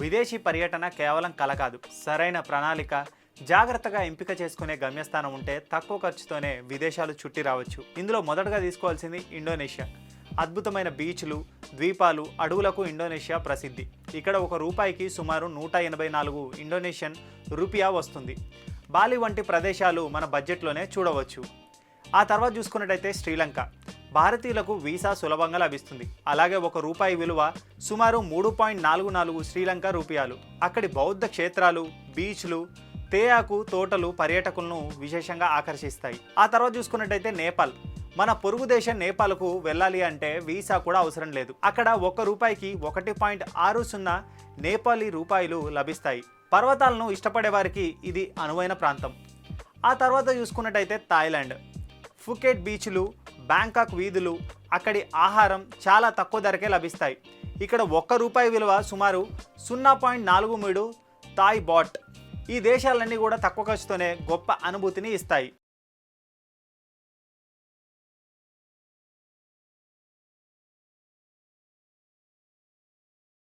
విదేశీ పర్యటన కేవలం కల కాదు, సరైన ప్రణాళిక, జాగ్రత్తగా ఎంపిక చేసుకునే గమ్యస్థానం ఉంటే తక్కువ ఖర్చుతోనే విదేశాలు చుట్టి రావచ్చు. ఇందులో మొదటగా తీసుకోవాల్సింది ఇండోనేషియా. అద్భుతమైన బీచ్లు, ద్వీపాలు, అడవులకు ఇండోనేషియా ప్రసిద్ధి. ఇక్కడ ఒక రూపాయికి సుమారు 184 ఇండోనేషియన్ రూపియా వస్తుంది. బాలి వంటి ప్రదేశాలు మన బడ్జెట్లోనే చూడవచ్చు. ఆ తర్వాత చూసుకున్నట్టయితే శ్రీలంక. భారతీయులకు వీసా సులభంగా లభిస్తుంది. అలాగే ఒక రూపాయి విలువ సుమారు 3.44 శ్రీలంక రూపాయలు. అక్కడి బౌద్ధ క్షేత్రాలు, బీచ్లు, తేయాకు తోటలు పర్యాటకులను విశేషంగా ఆకర్షిస్తాయి. ఆ తర్వాత చూసుకున్నట్టయితే నేపాల్. మన పొరుగు దేశం నేపాల్కు వెళ్ళాలి అంటే వీసా కూడా అవసరం లేదు. అక్కడ ఒక్క రూపాయికి 1.60 నేపాలీ రూపాయలు లభిస్తాయి. పర్వతాలను ఇష్టపడే వారికి ఇది అనువైన ప్రాంతం. ఆ తర్వాత చూసుకున్నట్టయితే థాయిలాండ్. ఫుకెట్ బీచ్లు, బ్యాంకాక్ వీధులు, అక్కడి ఆహారం చాలా తక్కువ ధరకే లభిస్తాయి. ఇక్కడ ఒక్క రూపాయి విలువ సుమారు 0.43 థాయ్ బాట్. ఈ దేశాలన్నీ కూడా తక్కువ ఖర్చుతోనే గొప్ప అనుభూతిని ఇస్తాయి.